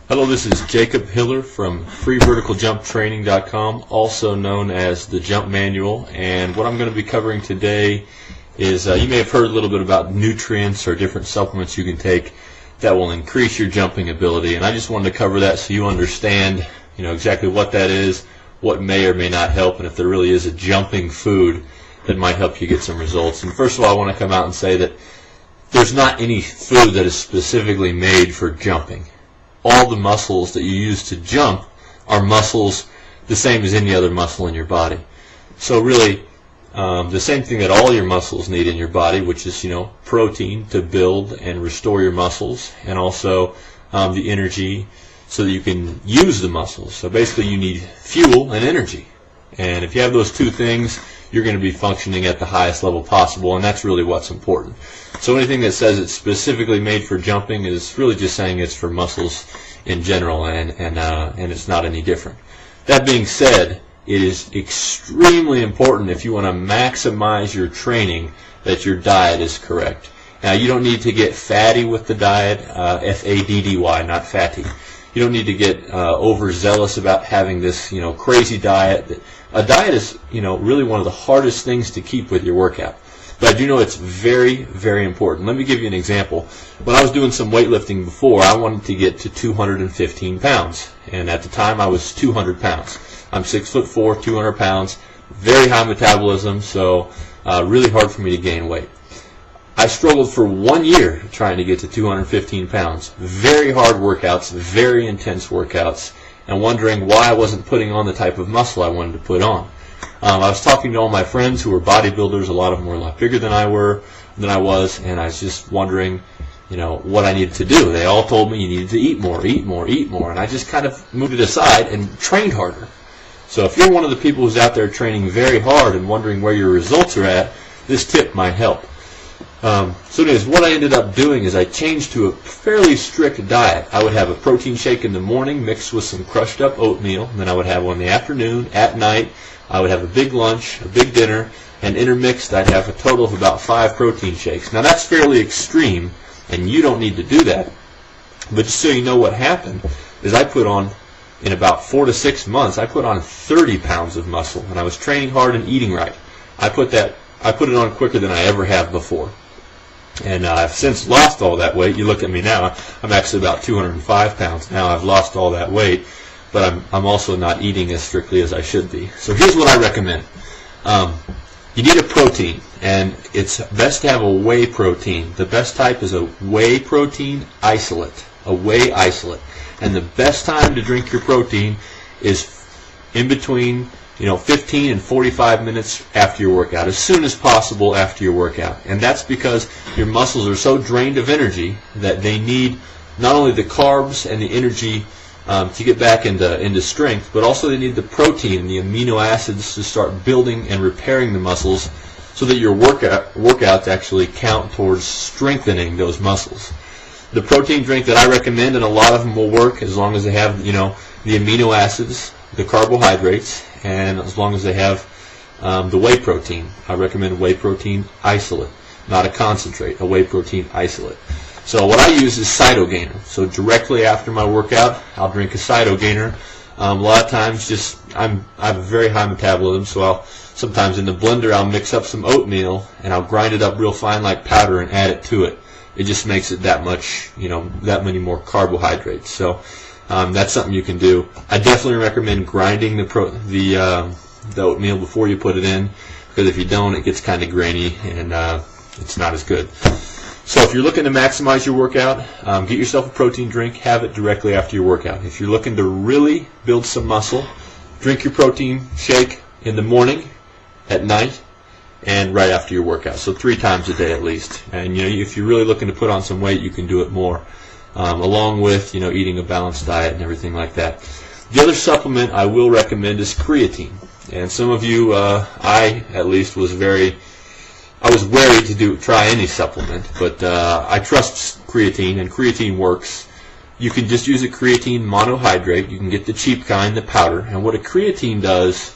Hello, this is Jacob Hiller from freeverticaljumptraining.com, also known as the Jump Manual. And what I'm going to be covering today is you may have heard a little bit about nutrients or different supplements you can take that will increase your jumping ability. And I just wanted to cover that so you understand, exactly what that is, what may or may not help, and if there really is a jumping food that might help you get some results. And first of all, I want to come out and say that there's not any food that is specifically made for jumping. All the muscles that you use to jump are muscles the same as any other muscle in your body. So really, the same thing that all your muscles need in your body, which is, protein to build and restore your muscles, and also the energy so that you can use the muscles. So basically you need fuel and energy. And if you have those two things, you're going to be functioning at the highest level possible, and that's really what's important. So anything that says it's specifically made for jumping is really just saying it's for muscles in general, and it's not any different. That being said, it is extremely important if you want to maximize your training that your diet is correct. Now, you don't need to get fatty with the diet, F-A-D-D-Y, not fatty. You don't need to get overzealous about having this, crazy diet. A diet is, really one of the hardest things to keep with your workout. But I do know it's very, very important. Let me give you an example. When I was doing some weightlifting before, I wanted to get to 215 pounds. And at the time, I was 200 pounds. I'm 6'4", 200 pounds, very high metabolism, so really hard for me to gain weight. I struggled for 1 year trying to get to 215 pounds. Very hard workouts, very intense workouts, and wondering why I wasn't putting on the type of muscle I wanted to put on. I was talking to all my friends who were bodybuilders. A lot of them were a lot bigger than I was, and I was just wondering, what I needed to do. They all told me you needed to eat more, eat more, eat more, and I just kind of moved it aside and trained harder. So if you're one of the people who's out there training very hard and wondering where your results are at, this tip might help. So anyways, what I ended up doing is I changed to a fairly strict diet. I would have a protein shake in the morning mixed with some crushed up oatmeal, and then I would have one in the afternoon. At night, I would have a big lunch, a big dinner, and intermixed I'd have a total of about 5 protein shakes. Now that's fairly extreme, and you don't need to do that. But just so you know what happened is I put on, in about 4 to 6 months, I put on 30 pounds of muscle, and I was training hard and eating right. I put it on quicker than I ever have before. And I've since lost all that weight. You look at me now, I'm actually about 205 pounds now. I've lost all that weight, but I'm also not eating as strictly as I should be. So here's what I recommend. You need a protein, and it's best to have a whey protein. The best type is a whey protein isolate, a whey isolate. And the best time to drink your protein is in between 15 and 45 minutes after your workout, as soon as possible after your workout. And that's because your muscles are so drained of energy that they need not only the carbs and the energy to get back into strength, but also they need the protein and the amino acids to start building and repairing the muscles so that your workouts actually count towards strengthening those muscles. The protein drink that I recommend, and a lot of them will work as long as they have the amino acids, the carbohydrates, and as long as they have the whey protein. I recommend whey protein isolate, not a concentrate, a whey protein isolate. So what I use is Cytogainer. So directly after my workout, I'll drink a Cytogainer. A lot of times I have a very high metabolism, so sometimes in the blender I'll mix up some oatmeal and I'll grind it up real fine like powder and add it to it. It just makes it that much, that many more carbohydrates. So that's something you can do. I definitely recommend grinding the oatmeal before you put it in, because if you don't, it gets kind of grainy and it's not as good. So if you're looking to maximize your workout, get yourself a protein drink. Have it directly after your workout. If you're looking to really build some muscle, drink your protein shake in the morning, at night, and right after your workout. So 3 times a day at least. And if you're really looking to put on some weight, you can do it more, along with eating a balanced diet and everything like that. The other supplement I will recommend is creatine. And some of you, I at least was wary to try any supplement, but I trust creatine, and creatine works. You can just use a creatine monohydrate. You can get the cheap kind, the powder. And what a creatine does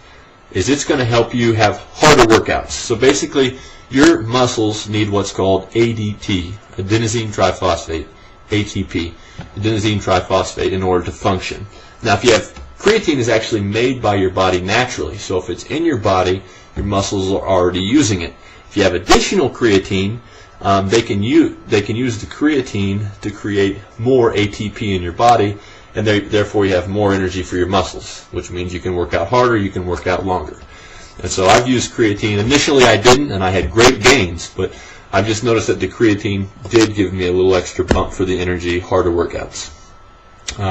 is it's going to help you have harder workouts. So basically, your muscles need what's called ADT, adenosine triphosphate. ATP, adenosine triphosphate, in order to function. Now, if you have creatine, is actually made by your body naturally, so if it's in your body, your muscles are already using it. If you have additional creatine, they can use the creatine to create more ATP in your body, and therefore you have more energy for your muscles, which means you can work out harder, you can work out longer. And so I've used creatine. Initially I didn't, and I had great gains, but I've just noticed that the creatine did give me a little extra bump for the energy, harder workouts.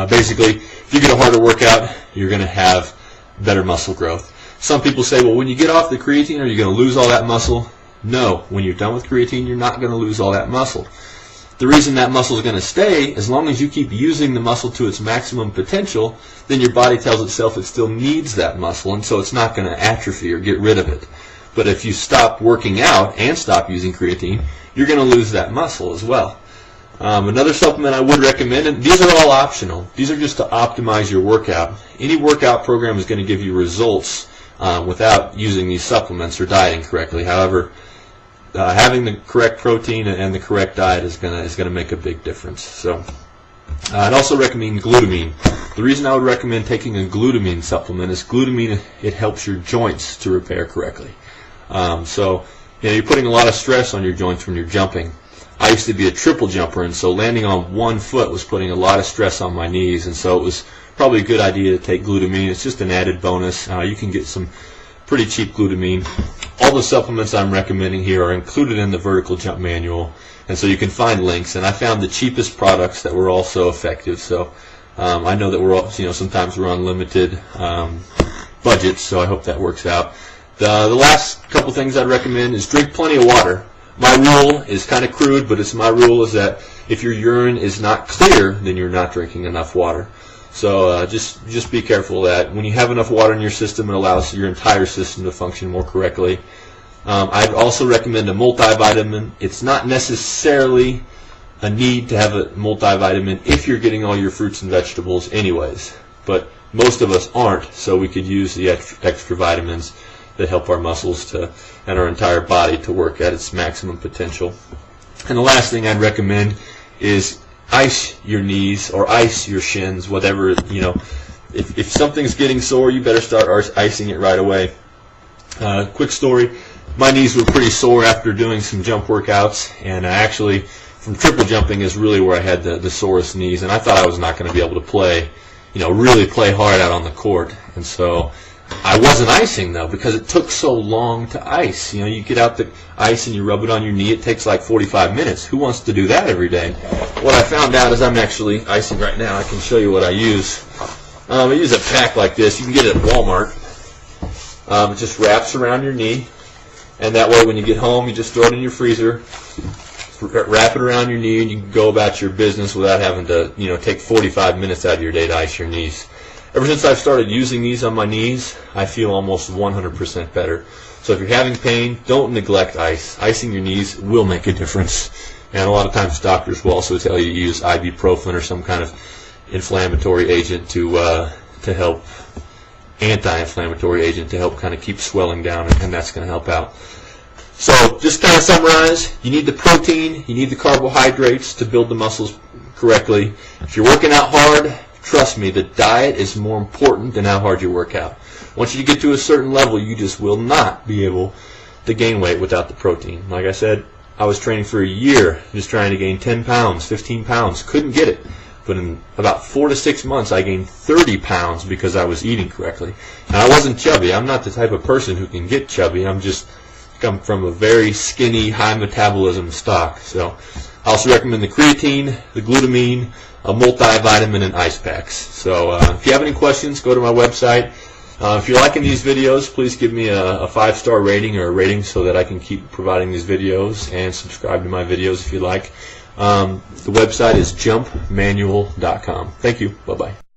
Basically, if you get a harder workout, you're going to have better muscle growth. Some people say, well, when you get off the creatine, are you going to lose all that muscle? No, when you're done with creatine, you're not going to lose all that muscle. The reason that muscle is going to stay, as long as you keep using the muscle to its maximum potential, then your body tells itself it still needs that muscle, and so it's not going to atrophy or get rid of it. But if you stop working out and stop using creatine, you're going to lose that muscle as well. Another supplement I would recommend, and these are all optional. These are just to optimize your workout. Any workout program is going to give you results without using these supplements or dieting correctly. However, having the correct protein and the correct diet is going to make a big difference. So, I'd also recommend glutamine. The reason I would recommend taking a glutamine supplement is glutamine, it helps your joints to repair correctly. So, you're putting a lot of stress on your joints when you're jumping. I used to be a triple jumper, and so landing on one foot was putting a lot of stress on my knees, and so it was probably a good idea to take glutamine. It's just an added bonus. You can get some pretty cheap glutamine. All the supplements I'm recommending here are included in the Vertical Jump Manual, and so you can find links. And I found the cheapest products that were also effective. So I know that we're all, sometimes we're on limited budgets, so I hope that works out. The last couple things I'd recommend is drink plenty of water. My rule is kind of crude, but my rule is that if your urine is not clear, then you're not drinking enough water. So just be careful of that. When you have enough water in your system, it allows your entire system to function more correctly. I'd also recommend a multivitamin. It's not necessarily a need to have a multivitamin if you're getting all your fruits and vegetables anyways. But most of us aren't, so we could use the extra vitamins that help our muscles and our entire body to work at its maximum potential. And the last thing I'd recommend is ice your knees or ice your shins, whatever, if something's getting sore, you better start icing it right away. Quick story, my knees were pretty sore after doing some jump workouts, and actually from triple jumping is really where I had the sorest knees, and I thought I was not going to be able to play, really play hard out on the court. And so I wasn't icing, though, because it took so long to ice. You get out the ice and you rub it on your knee. It takes like 45 minutes. Who wants to do that every day? What I found out is I'm actually icing right now. I can show you what I use. I use a pack like this. You can get it at Walmart. It just wraps around your knee, and that way when you get home, you just throw it in your freezer, wrap it around your knee, and you can go about your business without having to, take 45 minutes out of your day to ice your knees. Ever since I've started using these on my knees, I feel almost 100% better. So if you're having pain, don't neglect ice. Icing your knees will make a difference. And a lot of times doctors will also tell you to use ibuprofen or some kind of inflammatory agent to help, anti-inflammatory agent to help kind of keep swelling down, and that's going to help out. So just kind of summarize, you need the protein, you need the carbohydrates to build the muscles correctly. If you're working out hard, trust me, the diet is more important than how hard you work out. Once you get to a certain level, you just will not be able to gain weight without the protein. Like I said, I was training for a year, just trying to gain 10 pounds, 15 pounds. Couldn't get it. But in about 4 to 6 months, I gained 30 pounds because I was eating correctly. And I wasn't chubby. I'm not the type of person who can get chubby. I'm just come from a very skinny, high metabolism stock. So I also recommend the creatine, the glutamine, a multivitamin, and ice packs. So if you have any questions, go to my website. If you're liking these videos, please give me a 5-star rating or a rating so that I can keep providing these videos, and subscribe to my videos if you like. The website is jumpmanual.com. Thank you. Bye-bye.